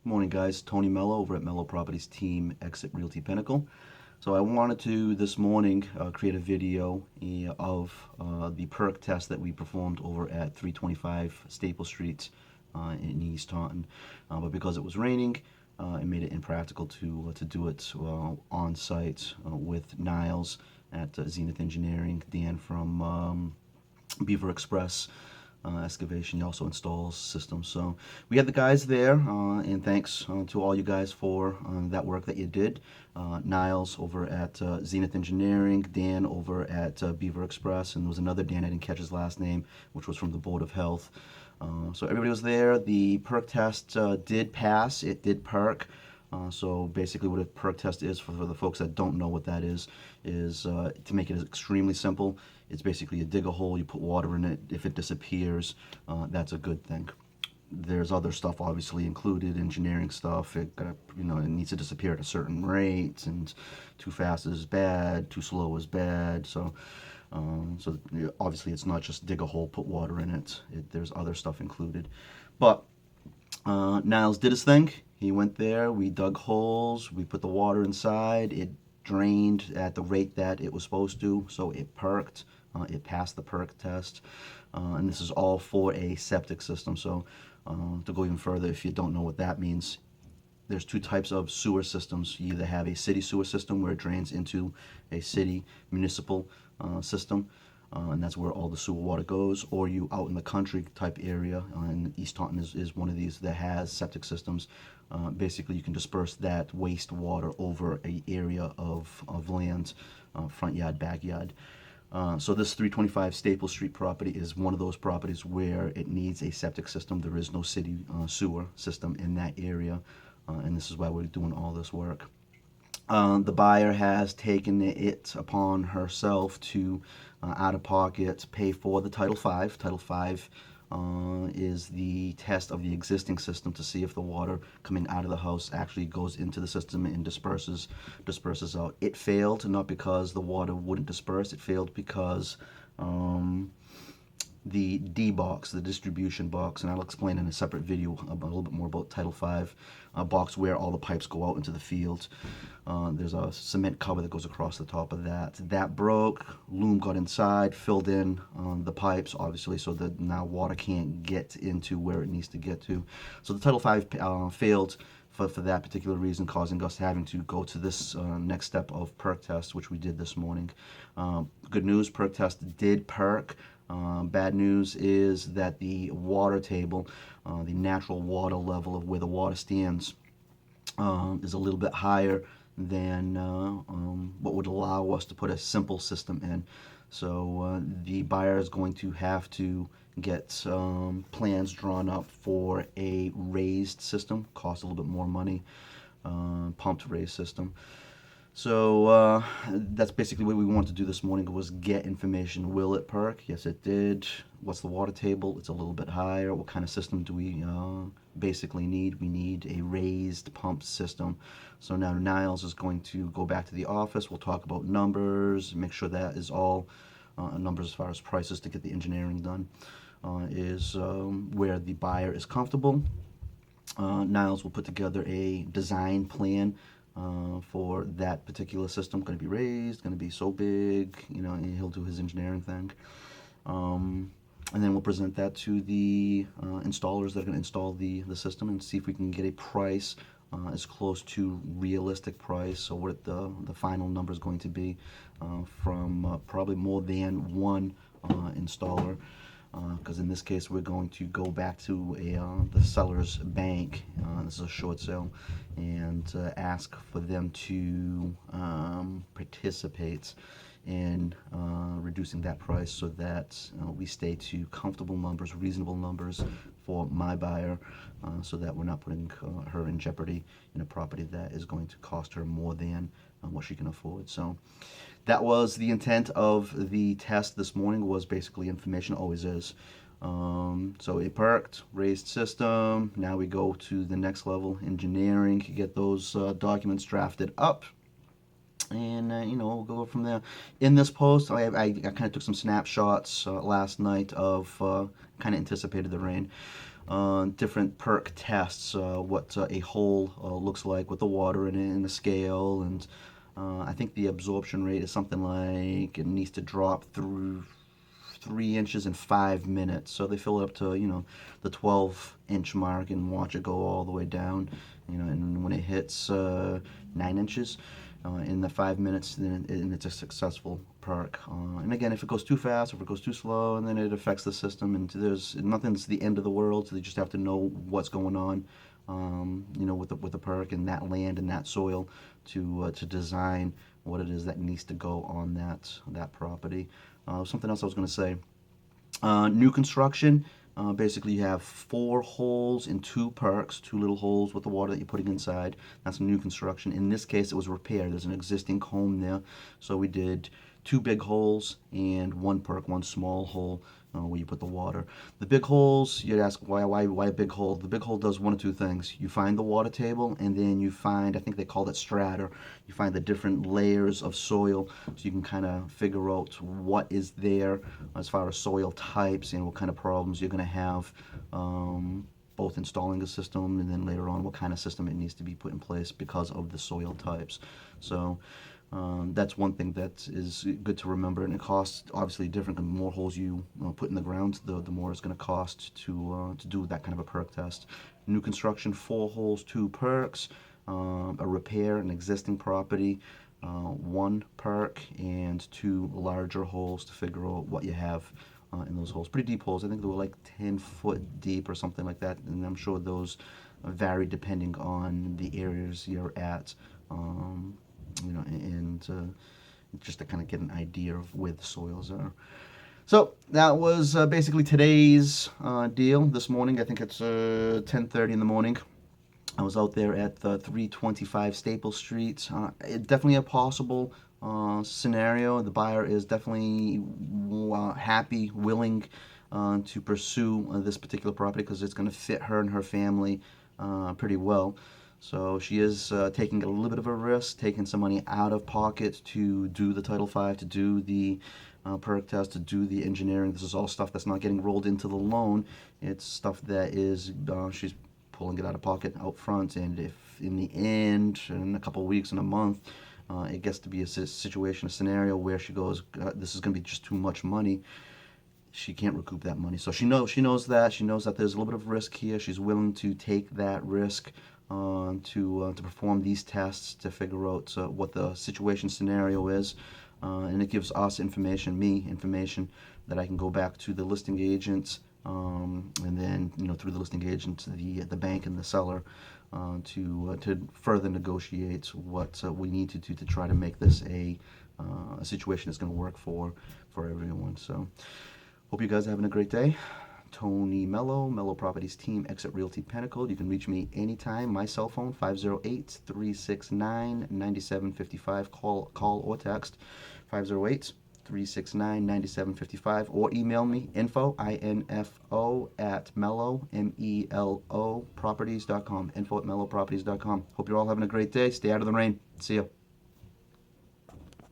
Morning, guys. Tony Melo over at Melo Properties Team, Exit Realty Pinnacle. So I wanted to this morning create a video of the perk test that we performed over at 325 Staple Street in East Taunton. But because it was raining, it made it impractical to do it on site with Niles at Zenith Engineering, Dan from Beaver Express excavation. He also installs systems. So we had the guys there, and thanks to all you guys for that work that you did. Niles over at Zenith Engineering, Dan over at Beaver Express, and there was another Dan, I didn't catch his last name, which was from the Board of Health. So everybody was there. The perk test did pass. It did perk. So basically what a perk test is, for the folks that don't know what that is to make it extremely simple, it's basically you dig a hole, you put water in it. If it disappears, that's a good thing. There's other stuff obviously included, engineering stuff. It needs to disappear at a certain rate, and too fast is bad, too slow is bad. So obviously it's not just dig a hole, put water in it. There's other stuff included. But Niles did his thing. He went there, we dug holes, we put the water inside, it drained at the rate that it was supposed to, so it perked, it passed the perk test, and this is all for a septic system. So to go even further, if you don't know what that means, there's two types of sewer systems. You either have a city sewer system where it drains into a city municipal system, and that's where all the sewer water goes, or you out in the country type area, and East Taunton is one of these that has septic systems. Basically you can disperse that wastewater over a area of land, front yard, backyard. So this 325 Staple Street property is one of those properties where it needs a septic system. There is no city sewer system in that area, and this is why we're doing all this work. The buyer has taken it upon herself to, out of pocket, pay for the Title V. Title V is the test of the existing system to see if the water coming out of the house actually goes into the system and disperses out. It failed, not because the water wouldn't disperse. It failed because the D box, the distribution box, and I'll explain in a separate video about a little bit more about Title V, box where all the pipes go out into the field. There's a cement cover that goes across the top of that. That broke, loom got inside, filled in the pipes, obviously, so that now water can't get into where it needs to get to. So the Title V failed for that particular reason, causing us having to go to this next step of perk test, which we did this morning. Good news, perk test did perk. Bad news is that the water table, the natural water level of where the water stands, is a little bit higher than what would allow us to put a simple system in. So the buyer is going to have to get plans drawn up for a raised system, cost a little bit more money, pumped raised system. So that's basically what we wanted to do this morning, was get information. Will it perk? Yes, it did. What's the water table? It's a little bit higher. What kind of system do we basically need? We need a raised pump system. So now Niles is going to go back to the office. We'll talk about numbers, make sure that is all numbers as far as prices to get the engineering done, is where the buyer is comfortable. Niles will put together a design plan for that particular system. Going to be raised, going to be so big, and he'll do his engineering thing. And then we'll present that to the installers that are going to install the system, and see if we can get a price as close to realistic price, so what the final number is going to be from probably more than one installer. Because in this case we're going to go back to the seller's bank, this is a short sale, and ask for them to participate in reducing that price, so that we stay to comfortable numbers, reasonable numbers for my buyer, so that we're not putting her in jeopardy in a property that is going to cost her more than what she can afford. So that was the intent of the test this morning, was basically information, always is. So it perked, raised system. Now we go to the next level, engineering, get those documents drafted up, and we'll go from there. In this post, I kind of took some snapshots last night of kind of anticipated the rain. different perk tests, what a hole looks like with the water in it, and the scale, and I think the absorption rate is something like it needs to drop through 3 inches in 5 minutes. So they fill it up to, the 12-inch mark and watch it go all the way down. And when it hits 9 inches in the 5 minutes, then it's a successful perk. And again, if it goes too fast, if it goes too slow, and then it affects the system, and there's nothing's the end of the world. So they just have to know what's going on, with the perk and that land and that soil to design what it is that needs to go on that property. Something else I was going to say. New construction. Basically, you have 4 holes in 2 perks, 2 little holes with the water that you're putting inside. That's new construction. In this case, it was repair. There's an existing home there, so we did 2 big holes and 1 perk, 1 small hole where you put the water. The big holes, you'd ask why a big hole? The big hole does one of 2 things. You find the water table, and then you find, I think they call it strata. You find the different layers of soil, so you can kind of figure out what is there as far as soil types and what kind of problems you're going to have. Both installing a system and then later on what kind of system it needs to be put in place because of the soil types. So that's one thing that is good to remember, and it costs obviously different. The more holes you put in the ground, the more it's going to cost to do that kind of a perk test. New construction, 4 holes, 2 perks. A repair, an existing property, 1 perk, and 2 larger holes to figure out what you have in those holes. Pretty deep holes. I think they were like 10 foot deep or something like that, and I'm sure those vary depending on the areas you're at. And just to kind of get an idea of where the soils are. So that was basically today's deal this morning. I think it's 10:30 in the morning. I was out there at the 325 Staple Street. Definitely a possible scenario. The buyer is definitely happy, willing to pursue this particular property because it's going to fit her and her family pretty well. So she is taking a little bit of a risk, taking some money out of pocket to do the Title V, to do the perk test, to do the engineering. This is all stuff that's not getting rolled into the loan. It's stuff that is she's pulling it out of pocket out front, and if in the end, in a couple of weeks, in a month, it gets to be a situation, a scenario where she goes, this is going to be just too much money, she can't recoup that money. So she knows that there's a little bit of risk here. She's willing to take that risk to perform these tests to figure out what the situation scenario is, and it gives us information that I can go back to the listing agents, and then through the listing agent, the bank and the seller, to further negotiate what we need to do to try to make this a situation that's going to work for everyone. So hope you guys are having a great day. Tony Melo Properties Team, Exit Realty Pinnacle. You can reach me anytime. My cell phone, 508-369-9755. Call or text, 508-369-9755, or email me, info at Melo Properties.com, info at meloproperties.com. Hope you're all having a great day. Stay out of the rain. See ya.